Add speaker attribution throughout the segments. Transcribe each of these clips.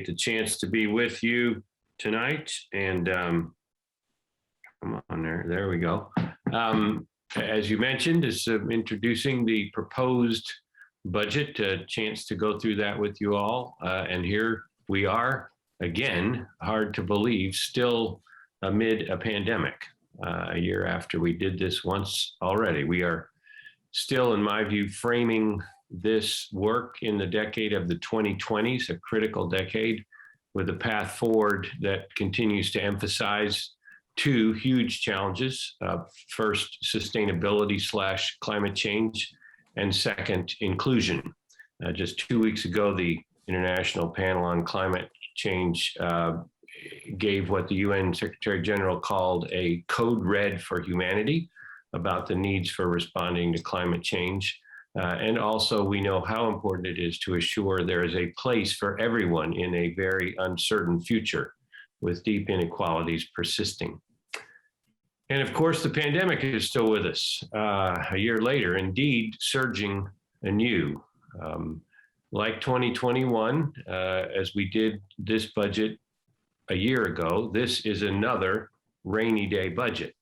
Speaker 1: the chance to be with you tonight. And come on there we go. As you mentioned, is introducing the proposed budget, a chance to go through that with you all. And here we are again, hard to believe, still amid a pandemic, a year after we did this once already. We are still, in my view, framing this work in the decade of the 2020s, a critical decade, with a path forward that continues to emphasize two huge challenges. First, sustainability / climate change, and second, inclusion. Just 2 weeks ago, the International Panel on Climate Change gave what the UN Secretary General called a code red for humanity about the needs for responding to climate change. And also, we know how important it is to assure there is a place for everyone in a very uncertain future with deep inequalities persisting. And of course, the pandemic is still with us a year later, indeed surging anew. Like 2021, as we did this budget a year ago, this is another rainy day budget.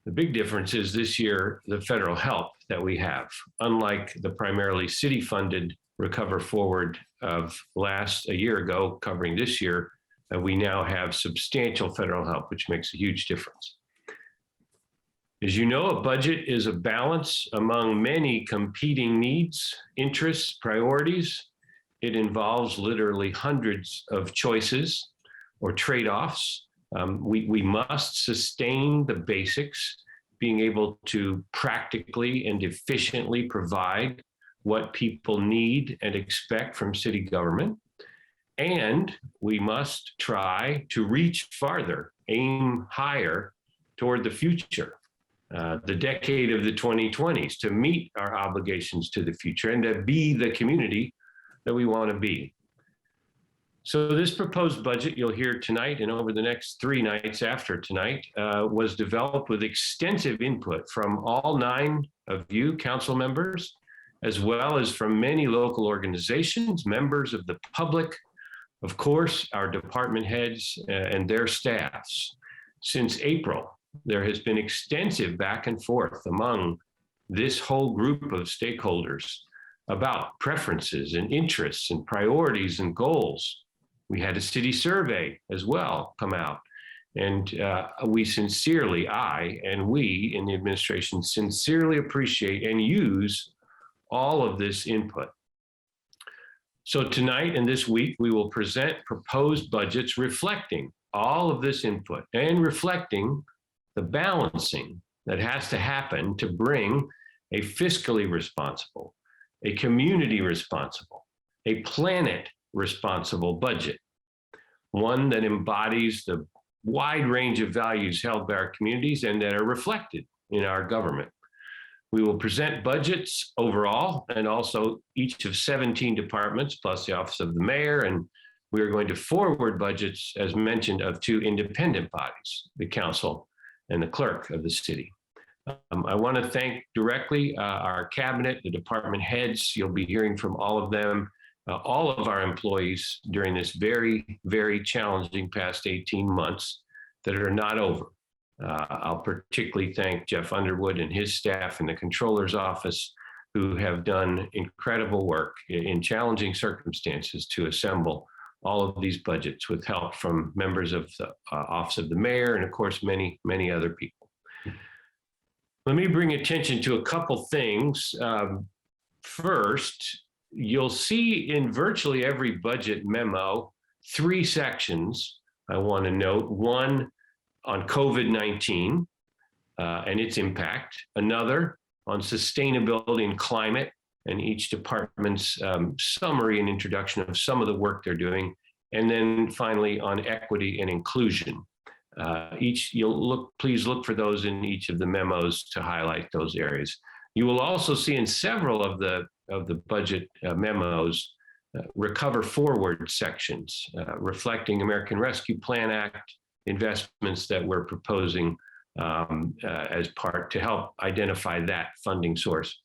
Speaker 1: The big difference is this year, the federal help that we have, unlike the primarily city-funded Recover Forward of a year ago, covering this year, we now have substantial federal help, which makes a huge difference. As you know, a budget is a balance among many competing needs, interests, priorities. It involves literally hundreds of choices or trade-offs. We must sustain the basics, being able to practically and efficiently provide what people need and expect from city government. And we must try to reach farther, aim higher toward the future, the decade of the 2020s, to meet our obligations to the future and to be the community that we want to be. So this proposed budget you'll hear tonight and over the next 3 nights after tonight was developed with extensive input from all 9 of you council members, as well as from many local organizations, members of the public, of course, our department heads and their staffs. Since April, there has been extensive back and forth among this whole group of stakeholders about preferences and interests and priorities and goals. We had a city survey as well come out, and we sincerely, I and we in the administration sincerely appreciate and use all of this input. So tonight and this week, we will present proposed budgets reflecting all of this input and reflecting the balancing that has to happen to bring a fiscally responsible, a community responsible, a planet responsible budget, one that embodies the wide range of values held by our communities and that are reflected in our government. We will present budgets overall and also each of 17 departments plus the Office of the Mayor, and we are going to forward budgets, as mentioned, of 2 independent bodies, the council and the clerk of the city. I want to thank directly our cabinet, the department heads. You'll be hearing from all of them, all of our employees during this very, very challenging past 18 months that are not over. I'll particularly thank Jeff Underwood and his staff in the Controller's office, who have done incredible work in challenging circumstances to assemble all of these budgets with help from members of the Office of the Mayor and, of course, many, many other people. Let me bring attention to a couple things. First, you'll see in virtually every budget memo 3 sections I want to note. One on COVID-19 and its impact, another on sustainability and climate, and each department's summary and introduction of some of the work they're doing, and then finally on equity and inclusion. Please look for those in each of the memos to highlight those areas. You will also see in several of the budget memos Recover Forward sections reflecting American Rescue Plan Act investments that we're proposing as part to help identify that funding source.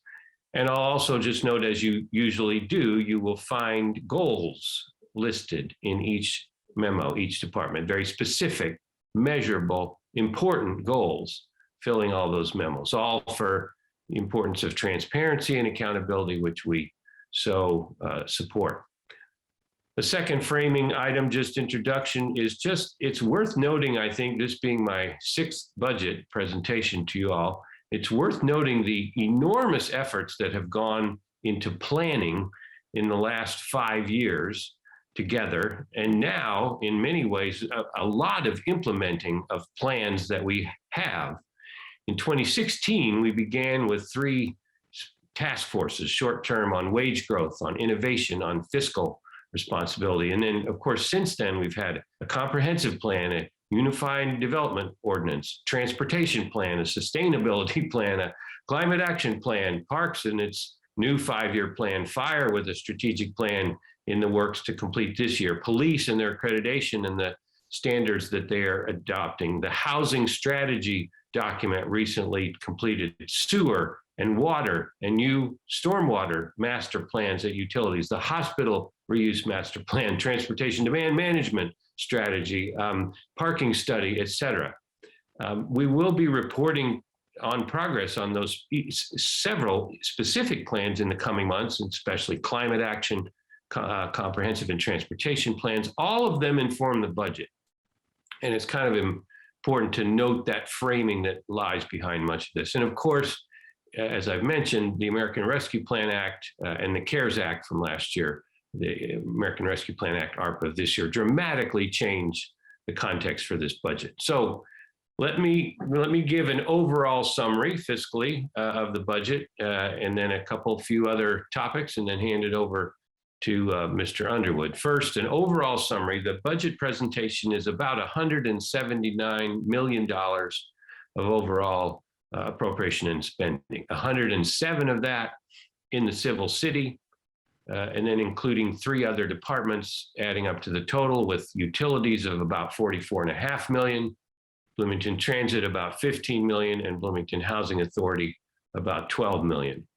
Speaker 1: And I'll also just note, as you usually do, you will find goals listed in each memo, each department, very specific, measurable, important goals, filling all those memos, all for the importance of transparency and accountability, which we so support. The second framing item, just introduction, is it's worth noting, I think, this being my 6th budget presentation to you all, it's worth noting the enormous efforts that have gone into planning in the last 5 years together, and now, in many ways, a lot of implementing of plans that we have. In 2016, we began with 3 task forces, short-term on wage growth, on innovation, on fiscal responsibility. And then, of course, since then, we've had a comprehensive plan, a unified development ordinance, transportation plan, a sustainability plan, a climate action plan, parks and its new 5-year plan, fire with a strategic plan in the works to complete this year, police and their accreditation and the standards that they are adopting, the housing strategy document recently completed, sewer and water and new stormwater master plans at utilities, the hospital reuse master plan, transportation demand management strategy, parking study, et cetera. We will be reporting on progress on those several specific plans in the coming months, especially climate action, comprehensive and transportation plans. All of them inform the budget. And it's kind of important to note that framing that lies behind much of this. And of course, as I've mentioned, the American Rescue Plan Act and the CARES Act from last year, the American Rescue Plan Act, ARPA, this year dramatically changed the context for this budget. So let me give an overall summary fiscally of the budget, and then a few other topics, and then hand it over to Mr. Underwood. First, an overall summary. The budget presentation is about $179 million of overall appropriation and spending. 107 of that in the civil city, and then including 3 other departments, adding up to the total with utilities of about $44.5 million, Bloomington Transit about $15 million, and Bloomington Housing Authority about $12 million.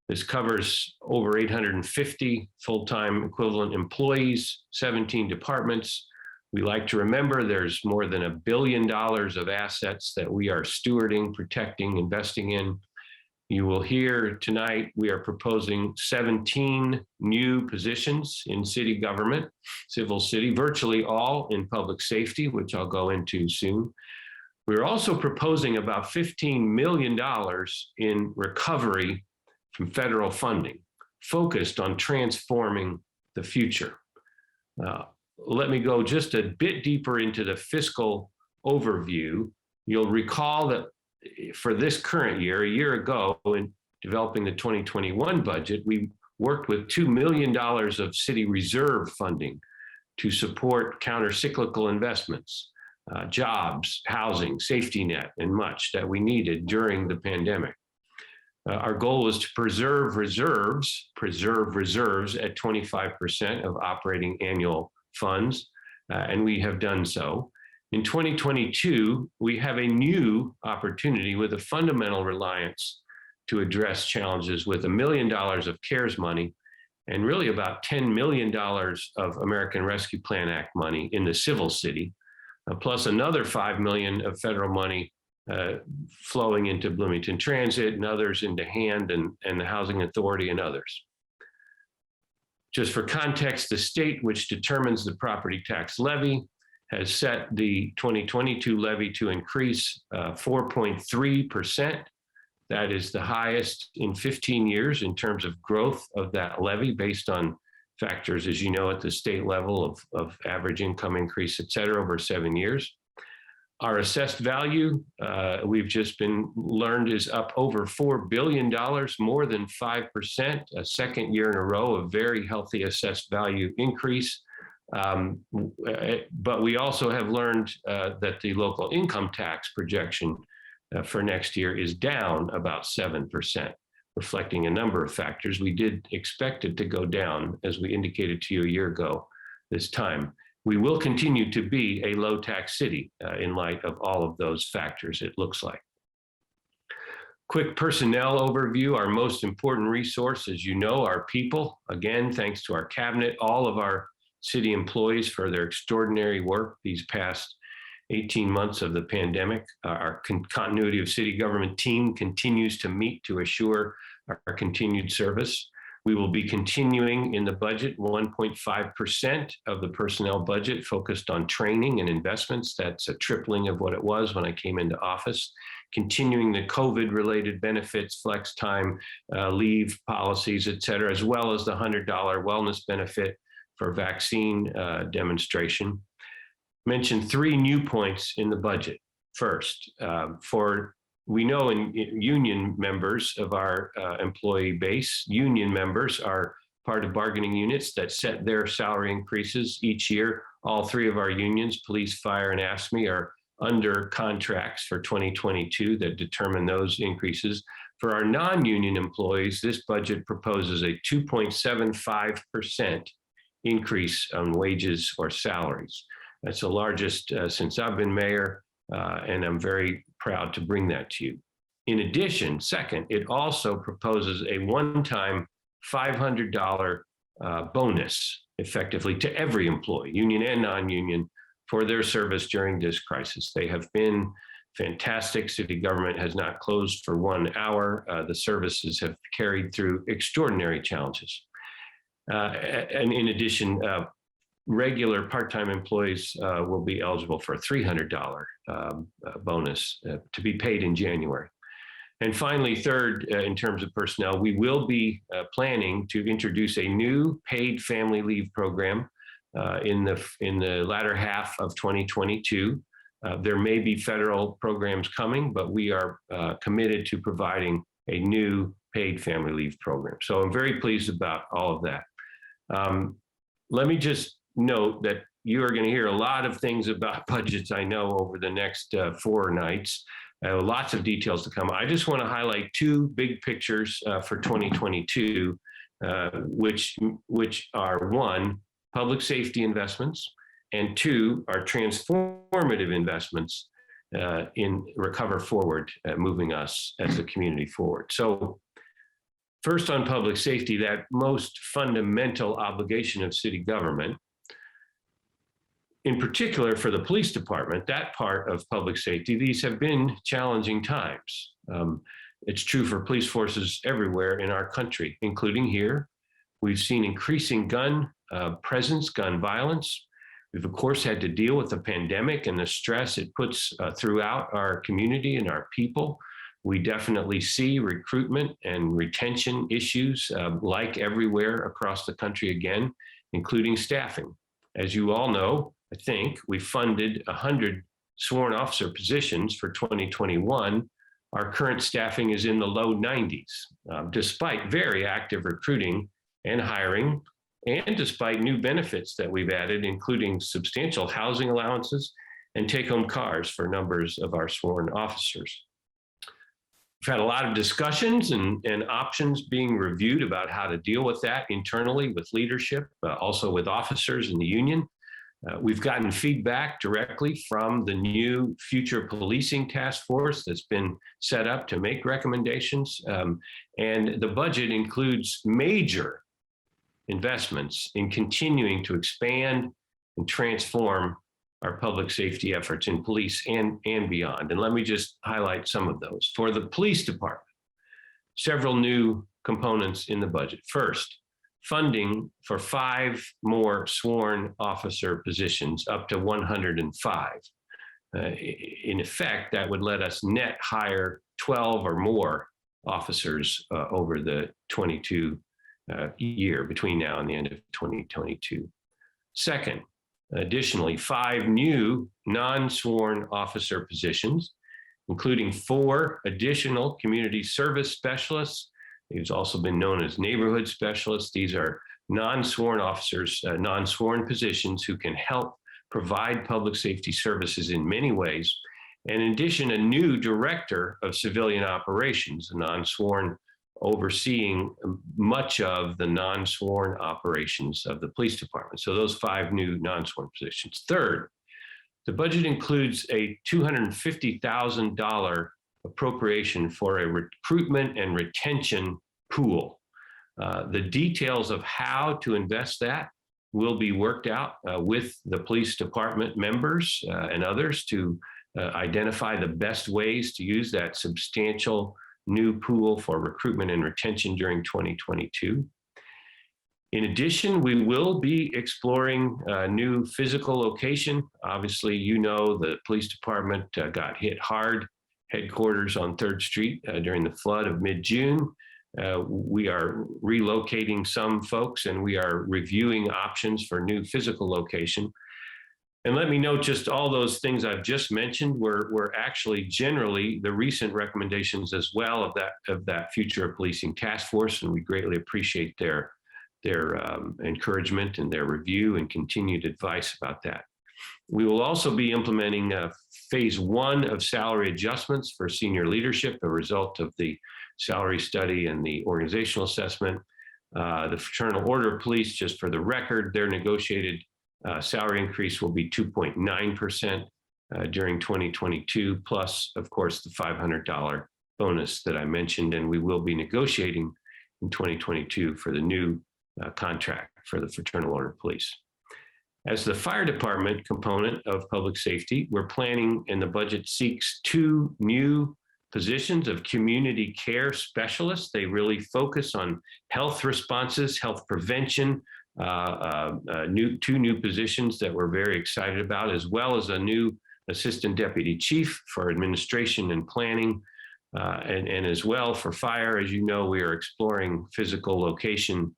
Speaker 1: This covers over 850 full-time equivalent employees, 17 departments. We like to remember there's more than $1 billion of assets that we are stewarding, protecting, investing in. You will hear tonight we are proposing 17 new positions in city government, civil city, virtually all in public safety, which I'll go into soon. We're also proposing about $15 million in recovery from federal funding, focused on transforming the future. Let me go just a bit deeper into the fiscal overview. You'll recall that for this current year, a year ago, in developing the 2021 budget, we worked with $2 million of city reserve funding to support counter-cyclical investments, jobs, housing, safety net, and much that we needed during the pandemic. Our goal was to preserve reserves at 25% of operating annual funds, and we have done so. In 2022, we have a new opportunity with a fundamental reliance to address challenges with $1 million of CARES money and really about $10 million of American Rescue Plan Act money in the civil city, plus another $5 million of federal money flowing into Bloomington Transit and others into HAND and the Housing Authority and others. Just for context, the state, which determines the property tax levy, has set the 2022 levy to increase 4.3%. That is the highest in 15 years in terms of growth of that levy based on factors, as you know, at the state level of average income increase, et cetera, over 7 years. Our assessed value, we've just been learned, is up over $4 billion, more than 5%, a second year in a row of very healthy assessed value increase. But we also have learned that the local income tax projection for next year is down about 7%, reflecting a number of factors. We did expect it to go down, as we indicated to you a year ago this time. We will continue to be a low tax city in light of all of those factors, it looks like. Quick personnel overview. Our most important resource, as you know, are people. Again, thanks to our cabinet, all of our city employees for their extraordinary work these past 18 months of the pandemic. Our continuity of city government team continues to meet to assure our continued service. We will be continuing in the budget 1.5% of the personnel budget focused on training and investments. That's a tripling of what it was when I came into office. Continuing the COVID-related benefits, flex time, leave policies, et cetera, as well as the $100 wellness benefit for vaccine demonstration. Mention 3 new points in the budget. First, we know in union members of our employee base, union members are part of bargaining units that set their salary increases each year. All 3 of our unions, police, fire, and AFSCME, are under contracts for 2022 that determine those increases. For our non-union employees, this budget proposes a 2.75% increase on wages or salaries. That's the largest since I've been mayor, and I'm very proud to bring that to you. In addition, second, it also proposes a one-time $500 bonus effectively to every employee, union and non-union, for their service during this crisis. They have been fantastic. City government has not closed for 1 hour. The services have carried through extraordinary challenges. And in addition, regular part-time employees will be eligible for a $300 bonus to be paid in January. And finally, third, in terms of personnel, we will be planning to introduce a new paid family leave program in the latter half of 2022. There may be federal programs coming, but we are committed to providing a new paid family leave program. So I'm very pleased about all of that. Let me just note that you are going to hear a lot of things about budgets, I know, over the next 4 nights. Lots of details to come. I just want to highlight 2 big pictures for 2022, which are 1, public safety investments, and 2, are transformative investments in Recover Forward, moving us as a community forward. So first, on public safety, that most fundamental obligation of city government, in particular for the police department, that part of public safety, these have been challenging times. It's true for police forces everywhere in our country, including here. We've seen increasing gun presence, gun violence. We've, of course, had to deal with the pandemic and the stress it puts throughout our community and our people. We definitely see recruitment and retention issues like everywhere across the country again, including staffing. As you all know, I think we funded 100 sworn officer positions for 2021. Our current staffing is in the low 90s, despite very active recruiting and hiring, and despite new benefits that we've added, including substantial housing allowances and take-home cars for numbers of our sworn officers. We've had a lot of discussions and options being reviewed about how to deal with that internally with leadership, also with officers in the union. We've gotten feedback directly from the new future policing task force that's been set up to make recommendations. And the budget includes major investments in continuing to expand and transform our public safety efforts in police and beyond. And let me just highlight some of those. For the police department, several new components in the budget. First, funding for 5 more sworn officer positions, up to 105. In effect, that would let us net hire 12 or more officers over the 22 year, between now and the end of 2022. Second, additionally, 5 new non-sworn officer positions, including 4 additional community service specialists. These also been known as neighborhood specialists. These are non-sworn officers, non-sworn positions who can help provide public safety services in many ways. And in addition, a new director of civilian operations, a non-sworn, overseeing much of the non-sworn operations of the police department. So those 5 new non-sworn positions. Third, the budget includes a $250,000 appropriation for a recruitment and retention pool. The details of how to invest that will be worked out with the police department members and others to identify the best ways to use that substantial new pool for recruitment and retention during 2022. In addition, we will be exploring a new physical location. Obviously, you know, the police department got hit hard, headquarters on 3rd Street during the flood of mid-June. We are relocating some folks, and we are reviewing options for new physical location. And let me note, just all those things I've just mentioned were actually generally the recent recommendations as well of that Future of Policing Task Force, and we greatly appreciate their encouragement and their review and continued advice about that. We will also be implementing phase 1 of salary adjustments for senior leadership, a result of the salary study and the organizational assessment. The Fraternal Order of Police, just for the record, their negotiated salary increase will be 2.9% during 2022, plus, of course, the $500 bonus that I mentioned, and we will be negotiating in 2022 for the new contract for the Fraternal Order of Police. As the fire department component of public safety, we're planning, and the budget seeks 2 new positions of community care specialists. They really focus on health responses, health prevention, 2 new positions that we're very excited about, as well as a new assistant deputy chief for administration and planning, and as well for fire. As you know, we are exploring physical location,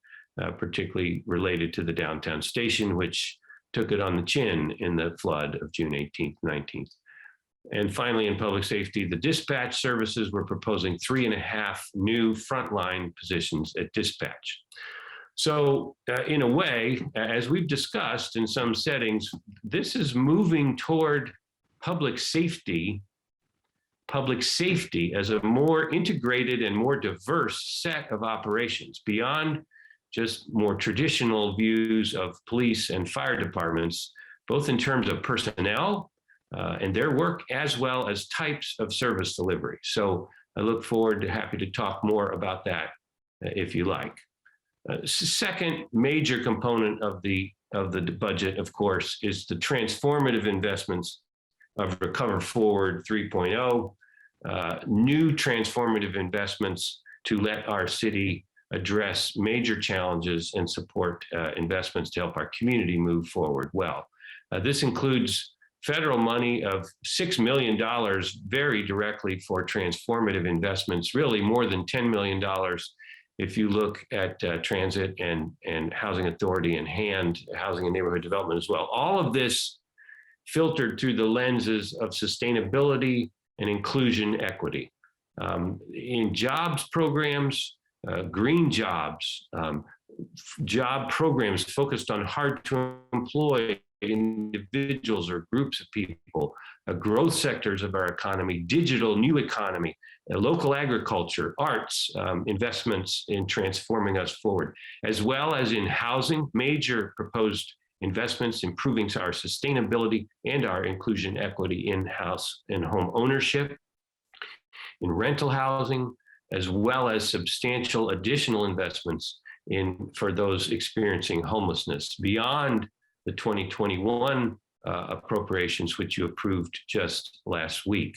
Speaker 1: particularly related to the downtown station, which took it on the chin in the flood of June 18th, 19th. And finally, in public safety, the dispatch services, we're proposing 3.5 new frontline positions at dispatch. So in a way, as we've discussed in some settings, this is moving toward public safety as a more integrated and more diverse set of operations beyond just more traditional views of police and fire departments, both in terms of personnel and their work, as well as types of service delivery. So I look forward to happy to talk more about that if you like. Second major component of the budget, of course, is the transformative investments of Recover Forward 3.0, new transformative investments to let our city address major challenges and support investments to help our community move forward well. This includes federal money of $6 million very directly for transformative investments, really more than $10 million if you look at transit and housing authority and housing and neighborhood development as well. All of this filtered through the lenses of sustainability and inclusion equity. In jobs programs, green jobs, job programs focused on hard to employ individuals or groups of people, growth sectors of our economy, digital new economy, local agriculture, arts, investments in transforming us forward, as well as in housing, major proposed investments improving our sustainability and our inclusion equity in house and home ownership, in rental housing, as well as substantial additional investments for those experiencing homelessness beyond the 2021 appropriations, which you approved just last week.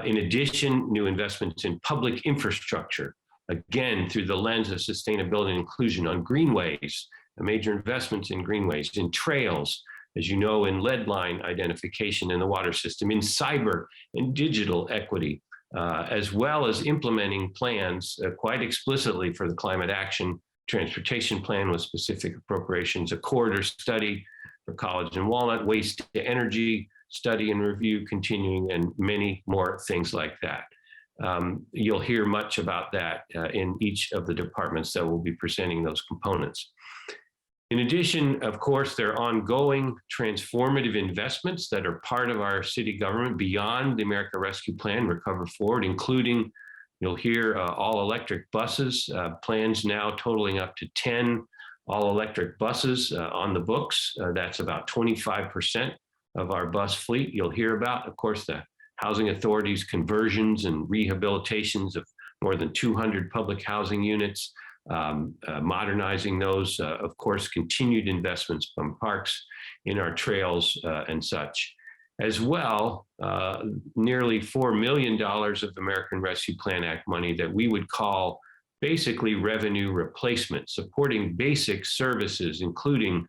Speaker 1: In addition, new investments in public infrastructure, again, through the lens of sustainability and inclusion on greenways, major investments in greenways, in trails, as you know, in lead line identification in the water system, in cyber and digital equity, as well as implementing plans quite explicitly for the climate action transportation plan with specific appropriations, a corridor study for College and Walnut, waste to energy study and review continuing, and many more things like that. You'll hear much about that in each of the departments that will be presenting those components. In addition, of course, there are ongoing transformative investments that are part of our city government beyond the America Rescue Plan, Recover Forward, including, you'll hear all-electric buses, plans now totaling up to 10 all-electric buses on the books. That's about 25% of our bus fleet. You'll hear about, of course, the Housing Authority's conversions and rehabilitations of more than 200 public housing units, modernizing those, of course, continued investments from parks in our trails and such. As well, nearly $4 million of American Rescue Plan Act money that we would call basically revenue replacement, supporting basic services, including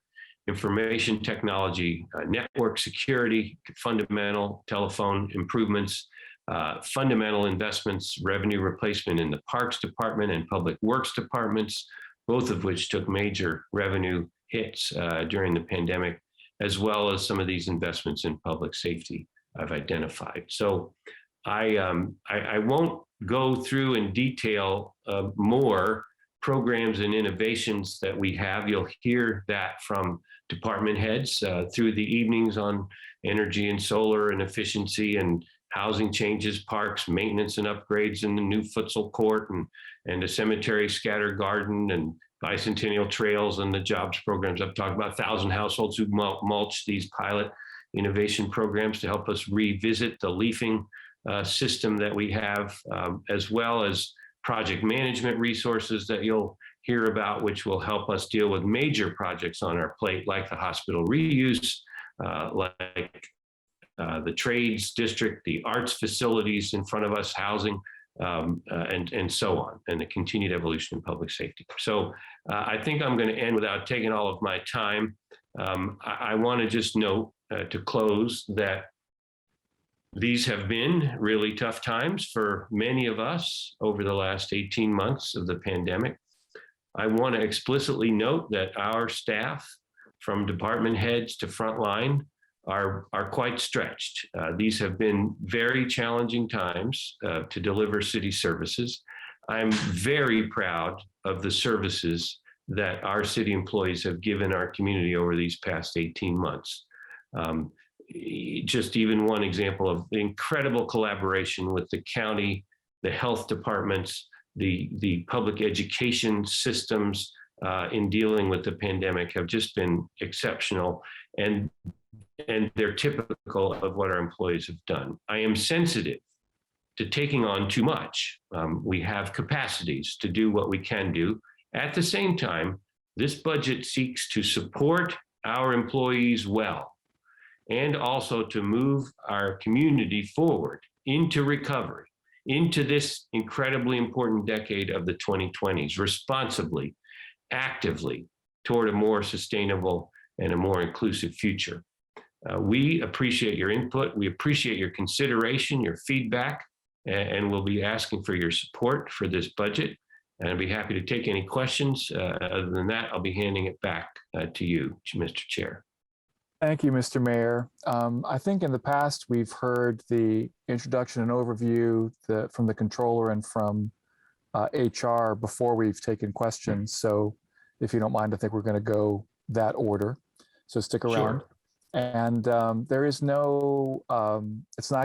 Speaker 1: information technology, network security, fundamental telephone improvements, fundamental investments, revenue replacement in the Parks Department and Public Works Departments, both of which took major revenue hits during the pandemic, as well as some of these investments in public safety I've identified. So I won't go through in detail more programs and innovations that we have. You'll hear that from department heads through the evenings on energy and solar and efficiency and housing changes, parks, maintenance and upgrades in the new futsal court and a cemetery scatter garden and bicentennial trails and the jobs programs. I've talked about 1,000 households who mulch, these pilot innovation programs to help us revisit the leafing system that we have, as well as project management resources that you'll hear about, which will help us deal with major projects on our plate, like the hospital reuse, like the trades district, the arts facilities in front of us, housing, and so on, and the continued evolution in public safety. So I think I'm going to end without taking all of my time. I want to just note to close that these have been really tough times for many of us over the last 18 months of the pandemic. I want to explicitly note that our staff, from department heads to frontline, are quite stretched. These have been very challenging times to deliver city services. I'm very proud of the services that our city employees have given our community over these past 18 months. Just even one example of the incredible collaboration with the county, the health departments, the public education systems in dealing with the pandemic have just been exceptional, and they're typical of what our employees have done. I am sensitive to taking on too much. We have capacities to do what we can do. At the same time, this budget seeks to support our employees well, and also to move our community forward into recovery, into this incredibly important decade of the 2020s, responsibly, actively, toward a more sustainable and a more inclusive future. We appreciate your input. We appreciate your consideration, your feedback, and we'll be asking for your support for this budget. And I'd be happy to take any questions. Other than that, I'll be handing it back to you, Mr. Chair.
Speaker 2: Thank you, Mr. Mayor. I think in the past, we've heard the introduction and overview from the controller and from HR before we've taken questions. So if you don't mind, I think we're going to go that order. So stick around.
Speaker 1: Sure.
Speaker 2: And there is no, it's not